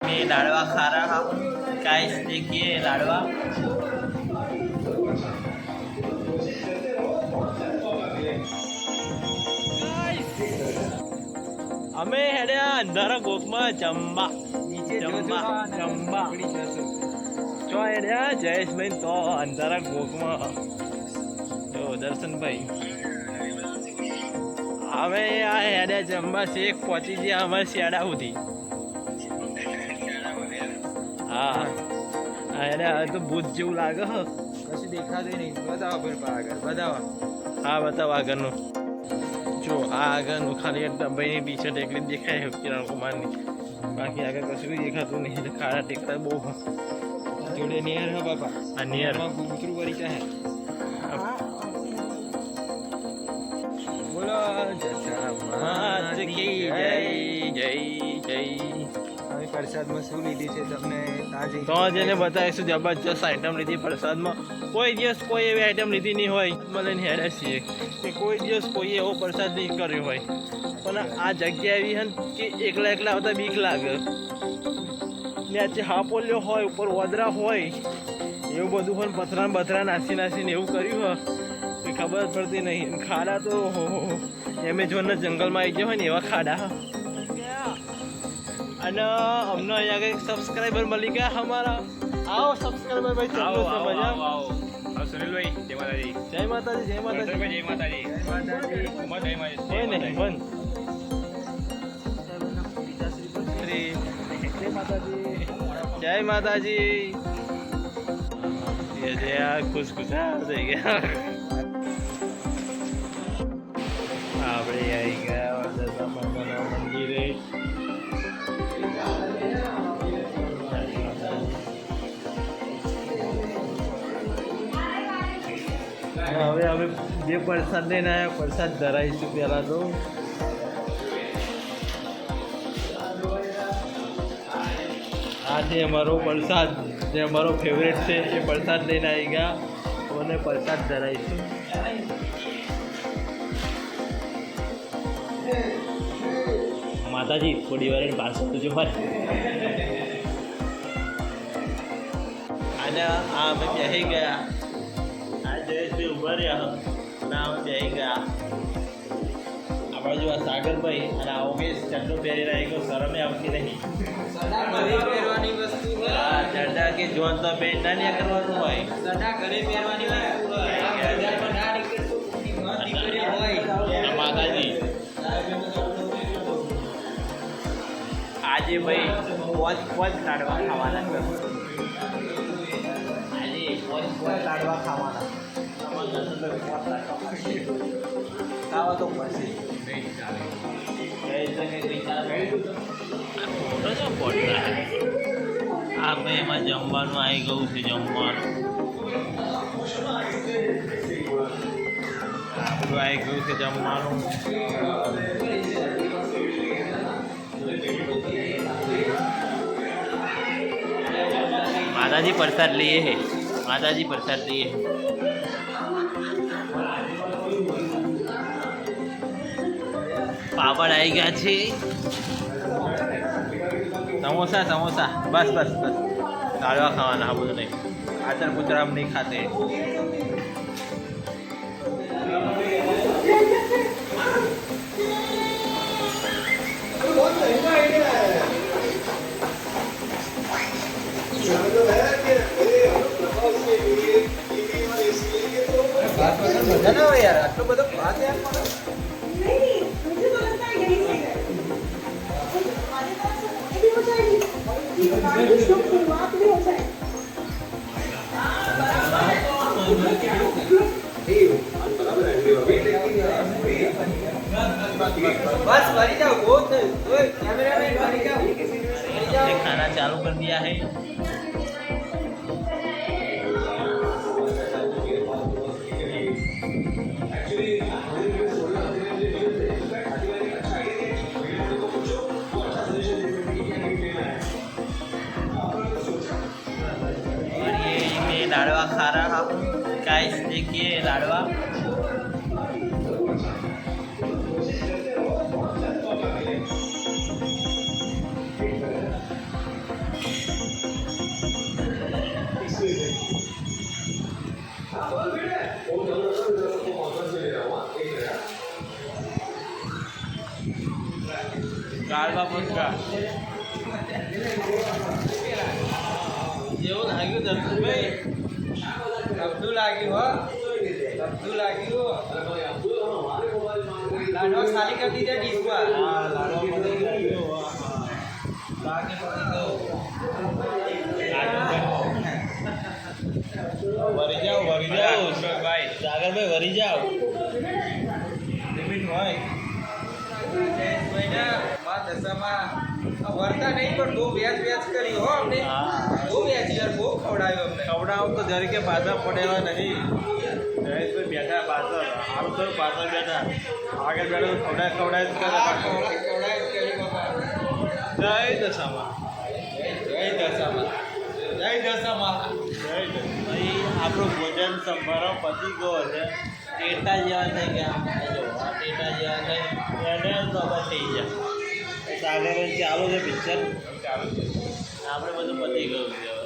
में लाडवा खा रहा हूँ। गाइस देखिए लाडवा। અમે હેડ્યા અંધારા ગોખમાં જમવા જો હેડ્યા જયેશભાઈ તો અંધારા ગોખમાં જો દર્શનભાઈ અમે આ હેડ્યા જમવા શેખ પહોંચી ગયા અમારે શેડા સુધી હા હેડ્યા તો ભૂત જેવું લાગે હ કશું દેખાતું નહીં. બતાવો આગળ બતાવો. હા બતાવો આગળનું જો આ આગળનું ખાલી ભાઈની ટી શર્ટ એકલી દેખાય કિરણ કુમારની બાકી આગળ કશું દેખાતું નહીં ખાડા ટેકરા બહુ જોડે નિયર હે બાપા આ નિયર ગુતરું કરી ચાહે બોલો માત કી જય જય જય. અમે પ્રસાદમાં શું લીધી છે તમને તો જેને બતાવીશું જબરજસ્ત આઈટમ લીધી પ્રસાદમાં. કોઈ દિવસ કોઈ એવી આઈટમ લીધી નહીં હોય મને હેડે છીએ કે કોઈ દિવસ કોઈ એવો પ્રસાદ નહીં કર્યો હોય પણ આ જગ્યા એવી છે કે એકલા એકલા આવતા બીક લાગે. નીચે હાપોલ્યો હોય ઉપર ઓદરા હોય એવું બધું હોય પથરા બથરા નાસીને એવું કર્યું હોય એ ખબર પડતી નહીં. ખાડા તો એમેઝોનના જંગલમાં આવી ગયા હોય ને એવા ખાડા. અને અમને અહીંયા કંઈક સબસ્ક્રાઈબર મળી ગયા અમારા. આવો સબસ્ક્રાઈબર ભાઈ ચાલો છે મજા. સુનિલભાઈ જય માતાજી. જય માતાજી જય માતાજી જય માતાજી. કોઈ નહીં બંધ. જય માતાજી. જય ખુશખુશાલ થઈ ગયા. આપણે આવી ગયા દશા માતાના મંદિરે. હવે અમે જે પ્રસાદ લઈને આવ્યા પ્રસાદ ધરાવીશું પહેલાં તો. આ છે અમારો પ્રસાદ જે અમારો ફેવરેટ છે એ પ્રસાદ લઈને આવી ગયા અને પ્રસાદ ધરાવીશું. માતાજી થોડી વાર પાછળ તો જો હોય અને આ અમે બેસી ગયા. આ જયેશભાઈ ઉભા રહ્યા અને અમે બેસી ગયા. આપણે જો આ સાગરભાઈ અને આ ઓમેશ ચડ્ડો પહેરી રહ્યા કોઈ શરમે આવતી નહીં. પહેરવાની વસ્તુ ચડ્ડા કે જોન તો પેન્ટ ના નહીં કરવાનું હોય. સડા ઘરે પહેરવાની વસ્તુ હોય. માતાજી આજે ભાઈ પોચ લાડવા ખાવાના છે. આજે પોચ લાડવા ખાવાના ખાવા તો પછી આ ભાઈ એમાં જમવાનું આવી ગયું છે. જમવાનું આપણું આવી ગયું છે જમવાનું. माताजी प्रसाद लिए है. माताजी प्रसाद लिए है. पापड़ आई गया છે. समोसा समोसा बस बस बस लाडवा खावाना બધું નહીં. આચર પુચર हम नहीं खाते. મજા ના હોય યાર આટલો બધો ભાત યાર. बस भरी जाओ बहुत कैमरा में भरी जाओ. खाना चालू कर दिया है. लाडवा खा रहा हूँ. गाइस देखिए लाडवा. દર્શનભાઈ અબધું લાગ્યું હો અબધું લાગ્યું લાડવા ખાલી કરી દીધા ડીશમાં હા લાડવા પતી ગયો બાકી પતી ગયો વરી જાઓ ભાઈ સાગરભાઈ વરી જાઓ લિમિટ હોય માં દશામાં વર્તા નહીં પણ બહુ વ્યાજ કરી હો અમને બહુ વ્યાજ યાર બહુ ખવડાવ્યો અમને ખવડાવું તો જરી કે પાછા પડેવા નહીં જયેશભાઈ બેઠા પાછળ સારું થયું પાછળ બેઠા આગળ બેઠા ખવડાય જ કરે પાછું. ખવડાય કરી બાપા જય દશામાં જય દશામાં જય દશામાં ભાઈ આપણું ભોજન સંભારો પતી ગયો છે ટેટા જેવા થઈ ગયા જો આ ટેટા જેવા થઈ એને તો હવે થઈ ગયા સાગર ચાલુ છે પિક્ચર ચાલુ છે આપણે બધું પતી ગયું છે હવે